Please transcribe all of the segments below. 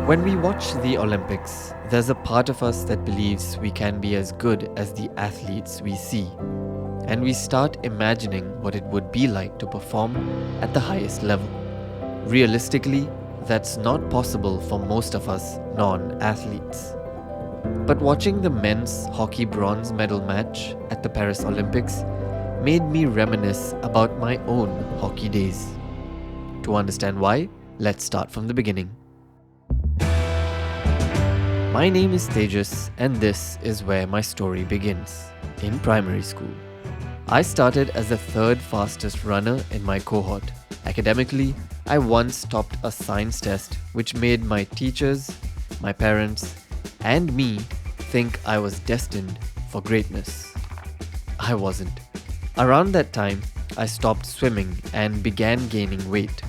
When we watch the Olympics, there's a part of us that believes we can be as good as the athletes we see. And we start imagining what it would be like to perform at the highest level. Realistically, that's not possible for most of us non-athletes. But watching the men's hockey bronze medal match at the Paris Olympics made me reminisce about my own hockey days. To understand why, let's start from the beginning. My name is Tejas, and this is where my story begins, in primary school. I started as the third fastest runner in my cohort. Academically, I once topped a science test which made my teachers, my parents, and me think I was destined for greatness. I wasn't. Around that time, I stopped swimming and began gaining weight.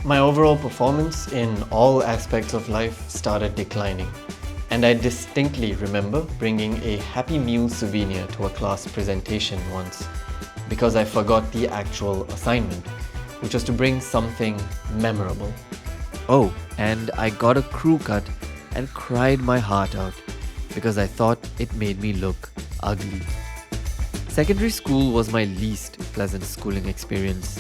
My overall performance in all aspects of life started declining. And I distinctly remember bringing a Happy Meal souvenir to a class presentation once because I forgot the actual assignment, which was to bring something memorable. Oh, and I got a crew cut and cried my heart out because I thought it made me look ugly. Secondary school was my least pleasant schooling experience.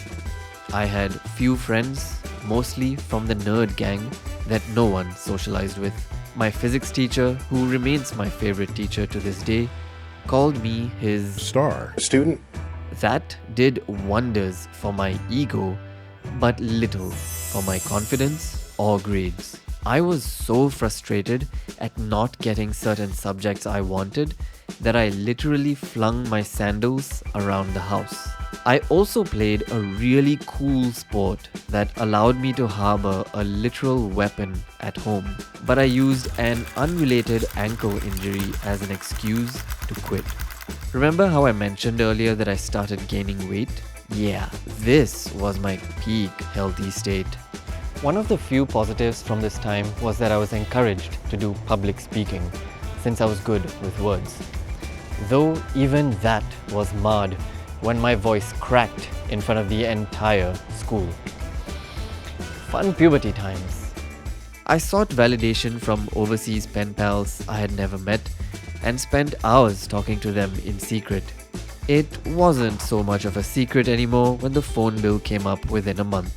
I had few friends, mostly from the nerd gang that no one socialized with. My physics teacher, who remains my favorite teacher to this day, called me his star student. That did wonders for my ego, but little for my confidence or grades. I was so frustrated at not getting certain subjects I wanted that I literally flung my sandals around the house. I also played a really cool sport that allowed me to harbor a literal weapon at home, but I used an unrelated ankle injury as an excuse to quit. Remember how I mentioned earlier that I started gaining weight? Yeah, this was my peak healthy state. One of the few positives from this time was that I was encouraged to do public speaking, since I was good with words. Though even that was marred when my voice cracked in front of the entire school. Fun puberty times. I sought validation from overseas pen pals I had never met and spent hours talking to them in secret. It wasn't so much of a secret anymore when the phone bill came up within a month.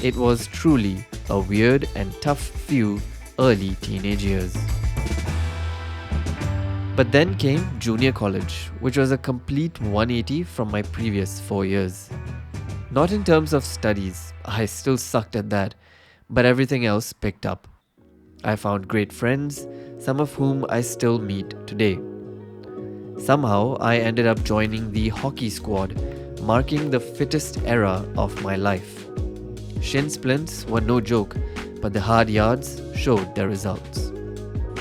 It was truly a weird and tough few early teenage years. But then came junior college, which was a complete 180 from my previous 4 years. Not in terms of studies, I still sucked at that, but everything else picked up. I found great friends, some of whom I still meet today. Somehow, I ended up joining the hockey squad, marking the fittest era of my life. Shin splints were no joke, but the hard yards showed their results.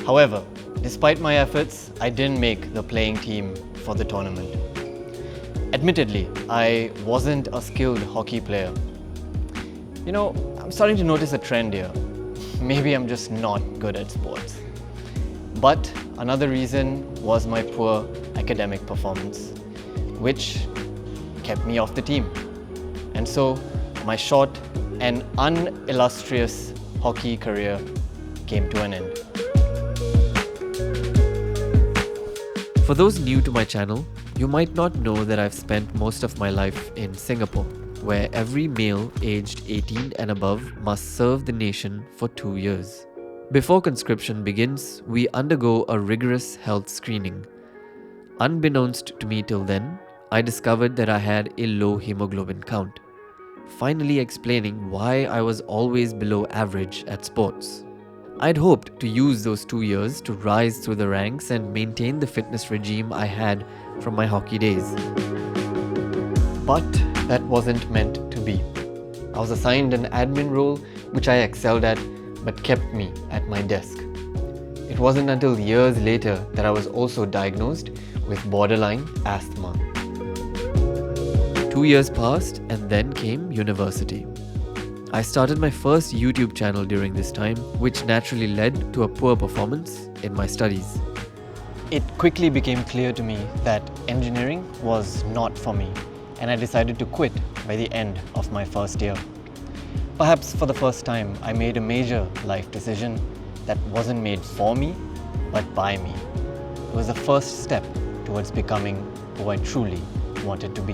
However, despite my efforts, I didn't make the playing team for the tournament. Admittedly, I wasn't a skilled hockey player. You know, I'm starting to notice a trend here. Maybe I'm just not good at sports. But another reason was my poor academic performance, which kept me off the team. And so, my short and unillustrious hockey career came to an end. For those new to my channel, you might not know that I've spent most of my life in Singapore, where every male aged 18 and above must serve the nation for 2 years. Before conscription begins, we undergo a rigorous health screening. Unbeknownst to me till then, I discovered that I had a low hemoglobin count, finally explaining why I was always below average at sports. I'd hoped to use those 2 years to rise through the ranks and maintain the fitness regime I had from my hockey days. But that wasn't meant to be. I was assigned an admin role which I excelled at but kept me at my desk. It wasn't until years later that I was also diagnosed with borderline asthma. 2 years passed and then came university. I started my first YouTube channel during this time, which naturally led to a poor performance in my studies. It quickly became clear to me that engineering was not for me. and I decided to quit by the end of my first year. Perhaps for the first time, I made a major life decision that wasn't made for me, but by me. It was the first step towards becoming who I truly wanted to be.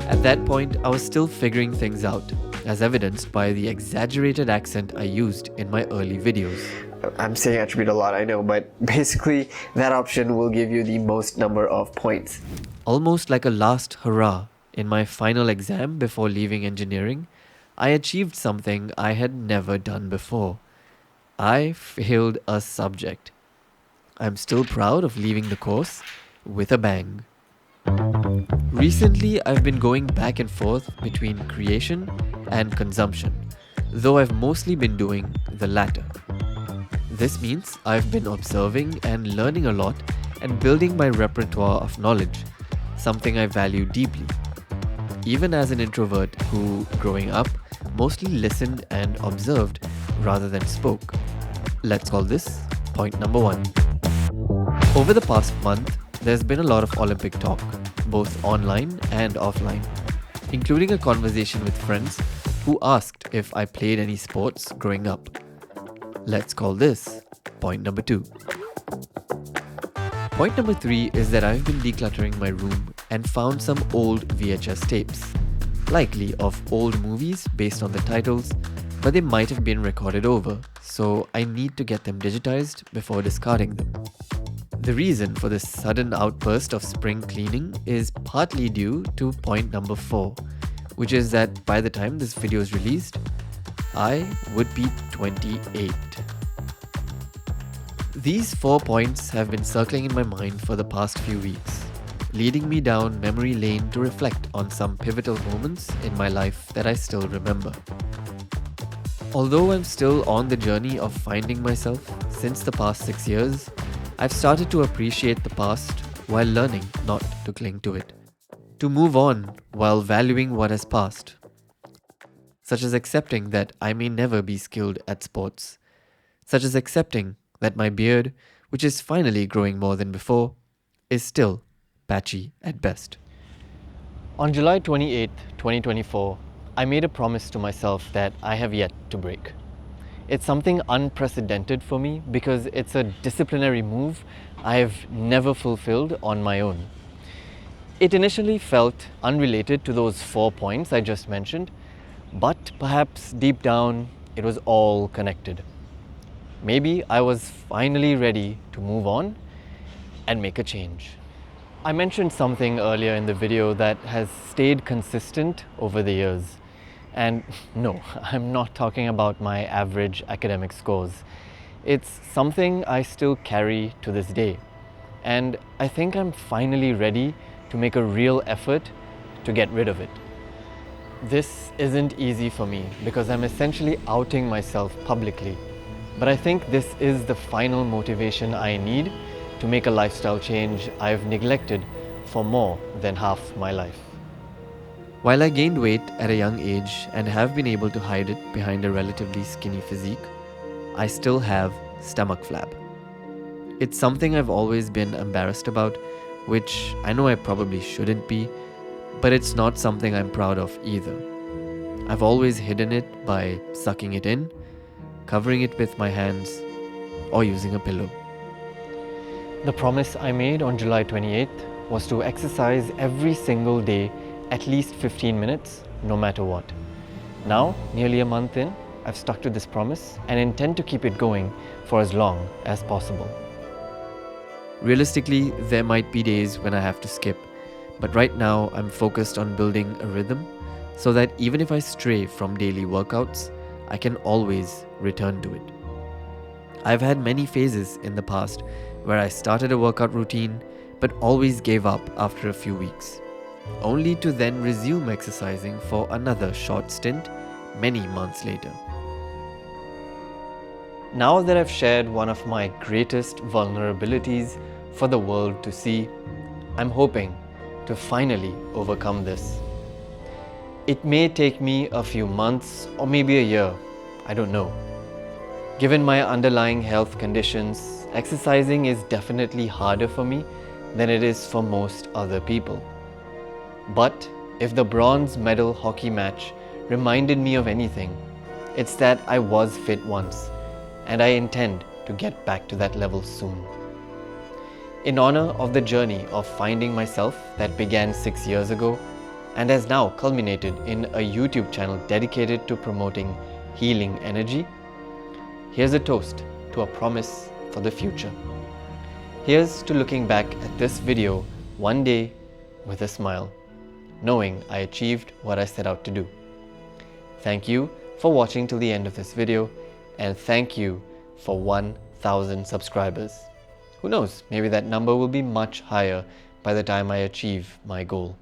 At that point, I was still figuring things out, as evidenced by the exaggerated accent I used in my early videos. I'm saying attribute a lot, I know, but basically that option will give you the most number of points. Almost like a last hurrah, in my final exam before leaving engineering, I achieved something I had never done before. I failed a subject. I'm still proud of leaving the course with a bang. Recently, I've been going back and forth between creation and consumption, though I've mostly been doing the latter. This means I've been observing and learning a lot and building my repertoire of knowledge, something I value deeply. Even as an introvert who, growing up, mostly listened and observed rather than spoke. Let's call this point number 1. Over the past month, there's been a lot of Olympic talk, both online and offline, including a conversation with friends who asked if I played any sports growing up. Let's call this point number 2. Point number 3 is that I've been decluttering my room and found some old VHS tapes, likely of old movies based on the titles, but they might have been recorded over, so I need to get them digitized before discarding them. The reason for this sudden outburst of spring cleaning is partly due to point number 4, which is that by the time this video is released, I would be 28. These 4 points have been circling in my mind for the past few weeks, leading me down memory lane to reflect on some pivotal moments in my life that I still remember. Although I'm still on the journey of finding myself since the past 6 years, I've started to appreciate the past while learning not to cling to it. To move on while valuing what has passed. Such as accepting that I may never be skilled at sports. Such as accepting that my beard, which is finally growing more than before, is still patchy at best. On July 28, 2024, I made a promise to myself that I have yet to break. It's something unprecedented for me because it's a disciplinary move I've never fulfilled on my own. It initially felt unrelated to those 4 points I just mentioned, but perhaps deep down it was all connected. Maybe I was finally ready to move on and make a change. I mentioned something earlier in the video that has stayed consistent over the years. And no, I'm not talking about my average academic scores. It's something I still carry to this day. And I think I'm finally ready to make a real effort to get rid of it. This isn't easy for me because I'm essentially outing myself publicly. But I think this is the final motivation I need to make a lifestyle change I've neglected for more than half my life. While I gained weight at a young age and have been able to hide it behind a relatively skinny physique, I still have stomach flab. It's something I've always been embarrassed about, which I know I probably shouldn't be, but it's not something I'm proud of either. I've always hidden it by sucking it in, covering it with my hands, or using a pillow. The promise I made on July 28th was to exercise every single day at least 15 minutes, no matter what. Now, nearly a month in, I've stuck to this promise and intend to keep it going for as long as possible. Realistically, there might be days when I have to skip, but right now I'm focused on building a rhythm so that even if I stray from daily workouts, I can always return to it. I've had many phases in the past where I started a workout routine but always gave up after a few weeks, only to then resume exercising for another short stint many months later. Now that I've shared one of my greatest vulnerabilities for the world to see, I'm hoping to finally overcome this. It may take me a few months or maybe a year, I don't know. Given my underlying health conditions, exercising is definitely harder for me than it is for most other people. But if the bronze medal hockey match reminded me of anything, it's that I was fit once, and I intend to get back to that level soon. In honor of the journey of finding myself that began 6 years ago and has now culminated in a YouTube channel dedicated to promoting healing energy, here's a toast to a promise for the future. Here's to looking back at this video one day with a smile, knowing I achieved what I set out to do. Thank you for watching till the end of this video, and thank you for 1,000 subscribers. Who knows, maybe that number will be much higher by the time I achieve my goal.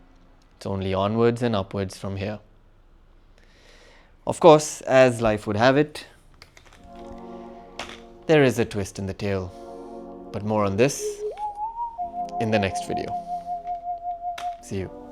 It's only onwards and upwards from here. Of course, as life would have it, there is a twist in the tale, but more on this in the next video. See you.